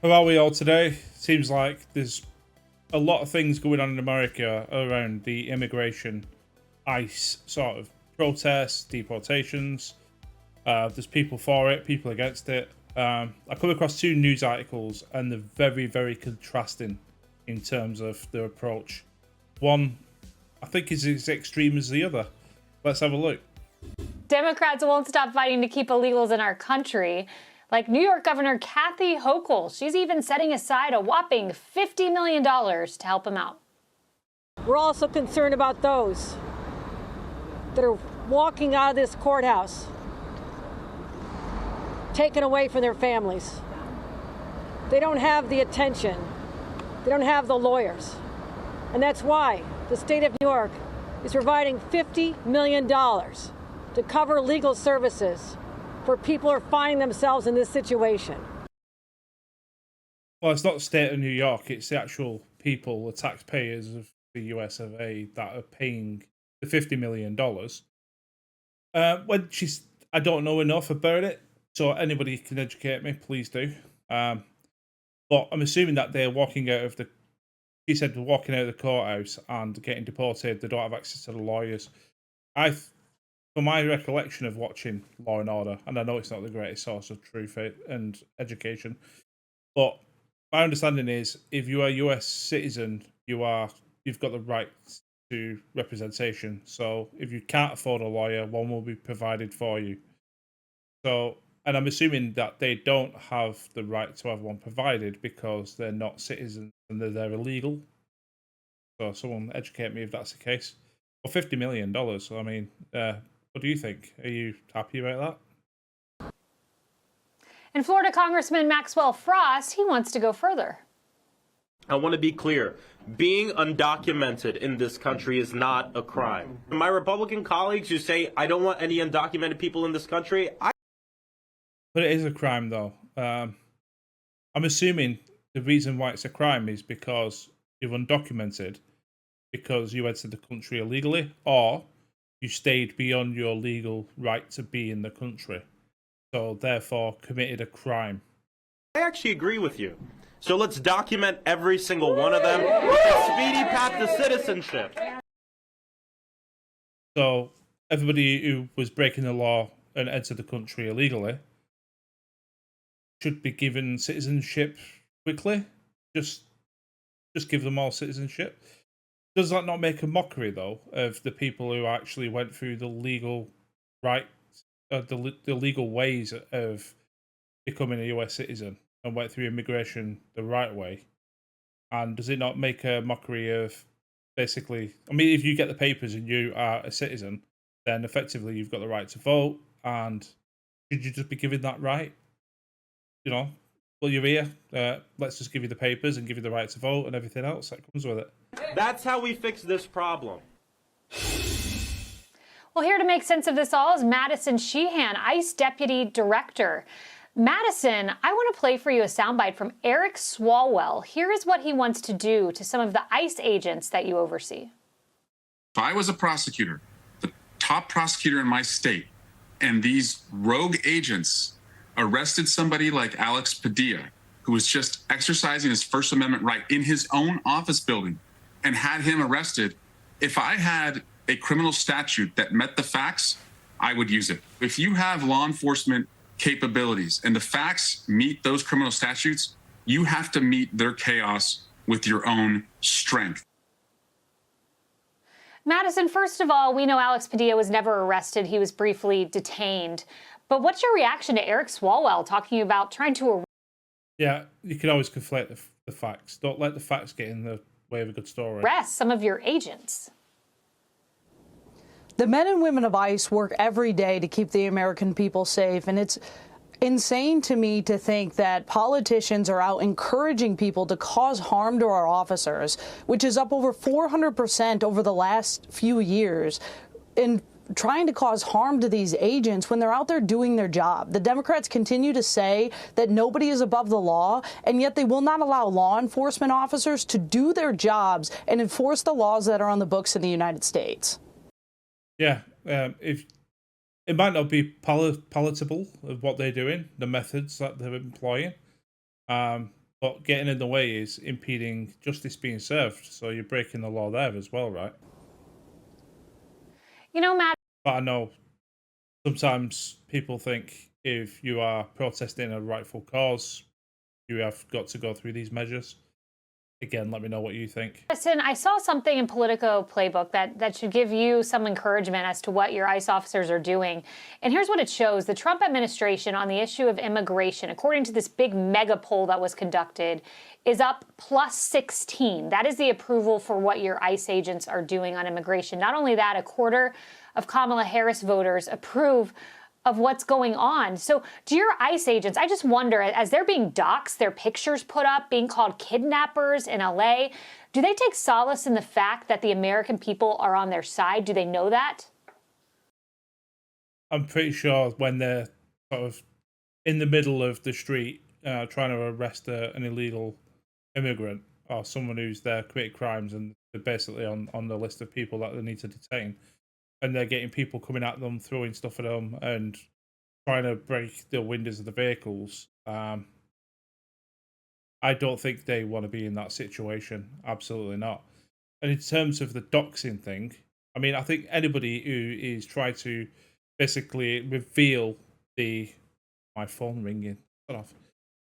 How are we all today? Seems like there's a lot of things going on in America around the immigration ICE sort of protests, deportations. There's people for it, people against it. I come across two news articles and they're very, very contrasting in terms of their approach. One, I think, is as extreme as the other. Let's have a look. Democrats won't stop fighting to keep illegals in our country. Like New York Governor Kathy Hochul, she's even setting aside a whopping $50 million to help them out. We're also concerned about those that are walking out of this courthouse, taken away from their families. They don't have the attention. They don't have the lawyers. And that's why the state of New York is providing $50 million to cover legal services for people who are finding themselves in this situation. Well, it's not the state of New York, it's the actual people, the taxpayers of the US of A, that are paying the $50 million. I don't know enough about it, so anybody can educate me, please do. But I'm assuming that they're walking out of the, he said, walking out of the courthouse and getting deported. They don't have access to the lawyers. For my recollection of watching Law and Order, and I know it's not the greatest source of truth and education, but my understanding is if you are a US citizen, you've got the right to representation. So if you can't afford a lawyer, one will be provided for you. So, and I'm assuming that they don't have the right to have one provided because they're not citizens and they're illegal. So someone educate me if that's the case. Well, $50 million. I mean, what do you think? Are you happy about that? And Florida Congressman Maxwell Frost, he wants to go further. I want to be clear. Being undocumented in this country is not a crime. My Republican colleagues who say, I don't want any undocumented people in this country, But it is a crime, though. I'm assuming the reason why it's a crime is because you're undocumented, because you entered the country illegally, or you stayed beyond your legal right to be in the country, so therefore committed a crime. I actually agree with you. So let's document every single one of them with a speedy path to citizenship. So everybody who was breaking the law and entered the country illegally should be given citizenship quickly. Just give them all citizenship. Does that not make a mockery, though, of the people who actually went through the legal right, the legal ways of becoming a US citizen and went through immigration the right way? And does it not make a mockery of basically, I mean, if you get the papers and you are a citizen, then effectively you've got the right to vote, and should you just be given that right? You know, well, you're here, let's just give you the papers and give you the right to vote and everything else that comes with it. That's how we fix this problem. Well, here to make sense of this all is Madison Sheehan, ICE Deputy Director. Madison, I want to play for you a soundbite from Eric Swalwell. Here is what he wants to do to some of the ICE agents that you oversee. If I was a prosecutor, the top prosecutor in my state, and these rogue agents arrested somebody like Alex Padilla, who was just exercising his First Amendment right in his own office building, and had him arrested, if I had a criminal statute that met the facts, I would use it. If you have law enforcement capabilities and the facts meet those criminal statutes, you have to meet their chaos with your own strength. Madison, first of all, we know Alex Padilla was never arrested. He was briefly detained. But what's your reaction to Eric Swalwell talking about trying to... Yeah, you can always conflate the facts. Don't let the facts get in the way of a good story. ...arrest some of your agents? The men and women of ICE work every day to keep the American people safe, and it's insane to me to think that politicians are out encouraging people to cause harm to our officers, which is up over 400% over the last few years, and trying to cause harm to these agents when they're out there doing their job. The Democrats continue to say that nobody is above the law, and yet they will not allow law enforcement officers to do their jobs and enforce the laws that are on the books in the United States. Yeah, if it might not be palatable of what they're doing, the methods that they're employing. but getting in the way is impeding justice being served. So you're breaking the law there as well, right? You know, Matt. But I know sometimes people think if you are protesting a rightful cause, you have got to go through these measures. Again, let me know what you think. Listen, I saw something in Politico Playbook that should give you some encouragement as to what your ICE officers are doing. And here's what it shows. The Trump administration on the issue of immigration, according to this big mega poll that was conducted, is up plus 16. That is the approval for what your ICE agents are doing on immigration. Not only that, a quarter of Kamala Harris voters approve of what's going on. So do your ICE agents, I just wonder, as they're being doxxed, their pictures put up, being called kidnappers in LA, do they take solace in the fact that the American people are on their side? Do they know that? I'm pretty sure when they're sort of in the middle of the street trying to arrest an illegal immigrant or someone who's there committed crimes and they're basically on the list of people that they need to detain, and they're getting people coming at them, throwing stuff at them, and trying to break the windows of the vehicles. I don't think they want to be in that situation. Absolutely not. And in terms of the doxing thing, I mean, I think anybody who is trying to basically reveal my phone ringing. Shut off.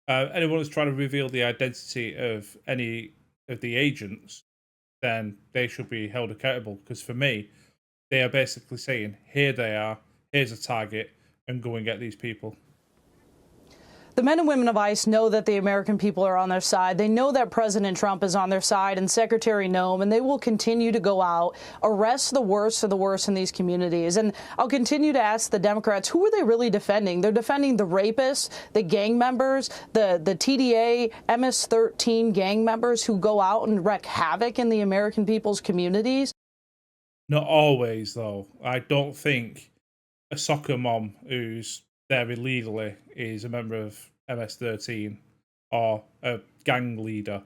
Anyone who's trying to reveal the identity of any of the agents, then they should be held accountable. Because for me, they are basically saying, here they are, here's a target, and go and get these people. The men and women of ICE know that the American people are on their side. They know that President Trump is on their side and Secretary Noem, and they will continue to go out, arrest the worst of the worst in these communities. And I'll continue to ask the Democrats, who are they really defending? They're defending the rapists, the gang members, the TDA, MS-13 gang members who go out and wreak havoc in the American people's communities. Not always, though. I don't think a soccer mom who's there illegally is a member of MS-13 or a gang leader.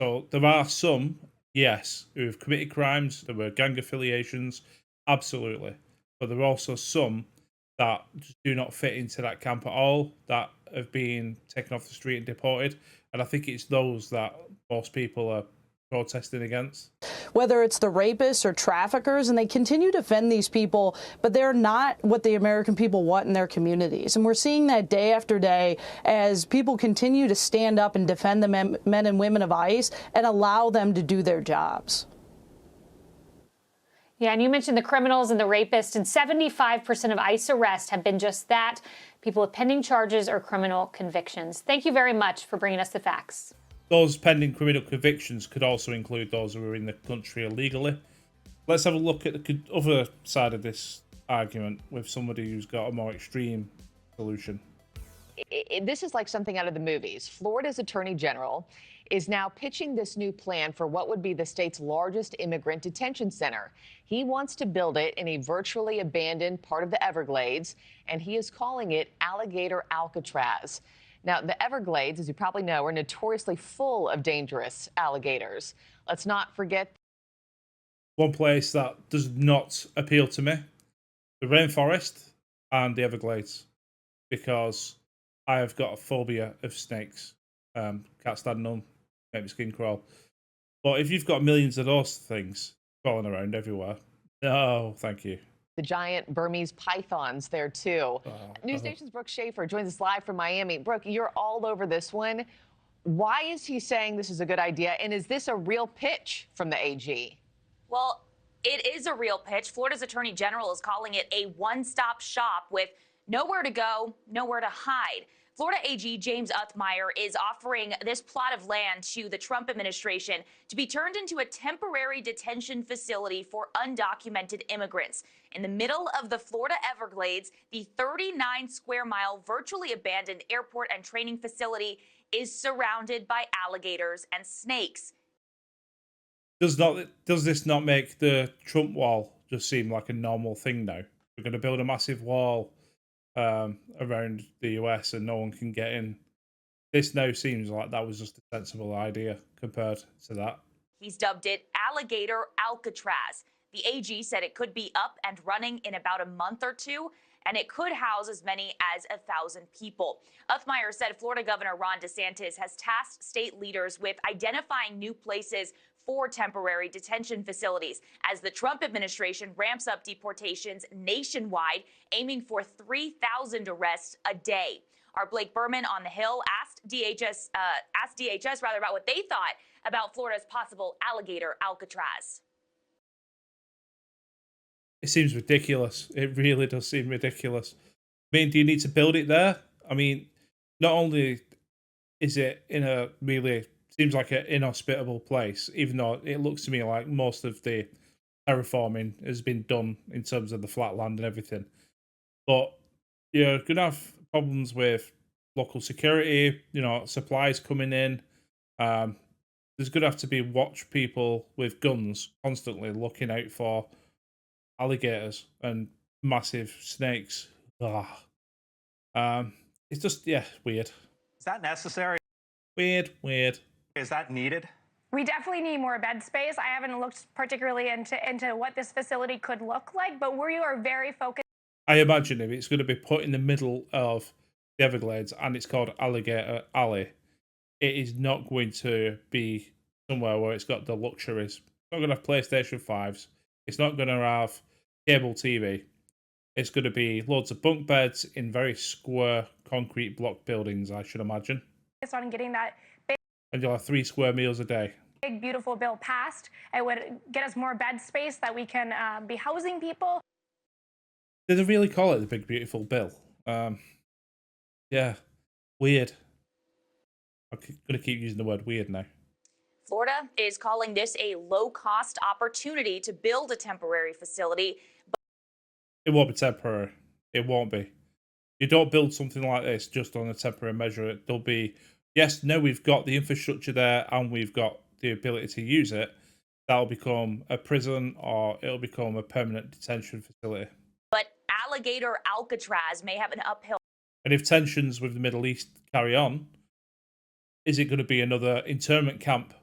So there are some, yes, who have committed crimes. There were gang affiliations, absolutely. But there are also some that just do not fit into that camp at all, that have been taken off the street and deported. And I think it's those that most people are protesting against. Whether it's the rapists or traffickers, and they continue to defend these people, but they're not what the American people want in their communities. And we're seeing that day after day as people continue to stand up and defend the men and women of ICE and allow them to do their jobs. Yeah, and you mentioned the criminals and the rapists, and 75% of ICE arrests have been just that, people with pending charges or criminal convictions. Thank you very much for bringing us the facts. Those pending criminal convictions could also include those who are in the country illegally. Let's have a look at the other side of this argument with somebody who's got a more extreme solution. This is like something out of the movies. Florida's Attorney General is now pitching this new plan for what would be the state's largest immigrant detention center. He wants to build it in a virtually abandoned part of the Everglades, and he is calling it Alligator Alcatraz. Now, the Everglades, as you probably know, are notoriously full of dangerous alligators. Let's not forget. One place that does not appeal to me, the rainforest and the Everglades, because I have got a phobia of snakes. Can't stand them, make my skin crawl. But if you've got millions of those things crawling around everywhere, no, thank you. The giant Burmese pythons there, too. News Nation's Brooke Schaefer joins us live from Miami. Brooke, you're all over this one. Why is he saying this is a good idea? And is this a real pitch from the AG? Well, it is a real pitch. Florida's Attorney General is calling it a one-stop shop with nowhere to go, nowhere to hide. Florida AG James Uthmeyer is offering this plot of land to the Trump administration to be turned into a temporary detention facility for undocumented immigrants. In the middle of the Florida Everglades, the 39-square-mile virtually abandoned airport and training facility is surrounded by alligators and snakes. Does this not make the Trump wall just seem like a normal thing now? We're going to build a massive wall around the US and no one can get in. This now seems like that was just a sensible idea compared to that. He's dubbed it Alligator Alcatraz. The AG said it could be up and running in about a month or two. and it could house as many as 1,000 people. Uthmeyer said Florida Governor Ron DeSantis has tasked state leaders with identifying new places for temporary detention facilities as the Trump administration ramps up deportations nationwide, aiming for 3,000 arrests a day. Our Blake Berman on the Hill asked DHS about what they thought about Florida's possible Alligator Alcatraz. It seems ridiculous. It really does seem ridiculous. I mean, do you need to build it there? I mean, not only is it in a really seems like an inhospitable place, even though it looks to me like most of the terraforming has been done in terms of the flat land and everything. But you're gonna have problems with local security, supplies coming in. There's gonna have to be watch people with guns constantly looking out for alligators and massive snakes. It's just weird. Is that necessary? Weird. Is that needed? We definitely need more bed space. I haven't looked particularly into what this facility could look like, but we are very focused. I imagine if it's going to be put in the middle of the Everglades and it's called Alligator Alley, it is not going to be somewhere where it's got the luxuries. It's not going to have PlayStation 5s. It's not going to have cable TV. It's going to be loads of bunk beds in very square concrete block buildings, I should imagine. On getting that And you'll have 3 square meals a day. big, beautiful bill passed. It would get us more bed space that we can be housing people. Did they really call it the big, beautiful bill? Yeah, weird. I'm going to keep using the word weird now. Florida is calling this a low-cost opportunity to build a temporary facility. It won't be temporary. It won't be. You don't build something like this just on a temporary measure. There'll be, yes, no, we've got the infrastructure there and we've got the ability to use it. That'll become a prison or it'll become a permanent detention facility. But Alligator Alcatraz may have an uphill. And if tensions with the Middle East carry on, is it going to be another internment camp?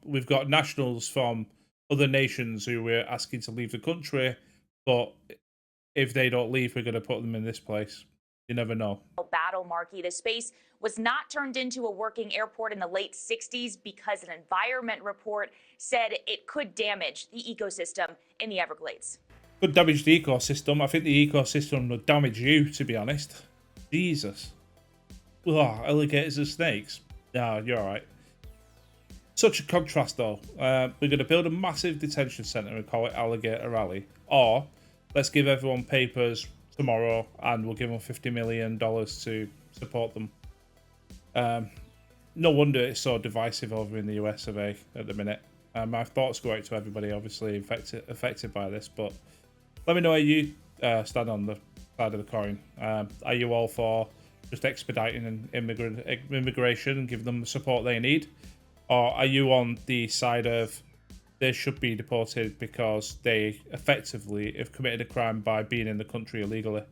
We've got nationals from other nations who we're asking to leave the country, but if they don't leave, we're going to put them in this place. You never know. Battle, Markey. The space was not turned into a working airport in the late 60s because an environment report said it could damage the ecosystem in the Everglades. Could damage the ecosystem. I think the ecosystem would damage you, to be honest. Jesus. Alligators and snakes. No, you're all right. Such a contrast, though. We're going to build a massive detention centre and call it Alligator Alley. Or let's give everyone papers tomorrow and we'll give them $50 million to support them. No wonder it's so divisive over in the US of A at the minute. My thoughts go out to everybody obviously affected by this, but let me know how you stand on the side of the coin. Are you all for just expediting immigration and giving them the support they need? Or are you on the side of they should be deported because they effectively have committed a crime by being in the country illegally?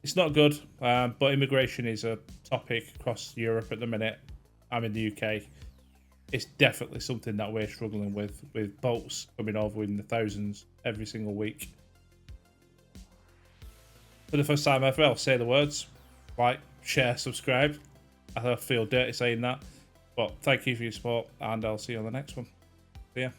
It's not good, but immigration is a topic across Europe at the minute. I'm in the UK. It's definitely something that we're struggling with boats coming over in the thousands every single week. For the first time ever, I'll say the words. Like, share, subscribe. I feel dirty saying that. But thank you for your support, and I'll see you on the next one. See ya.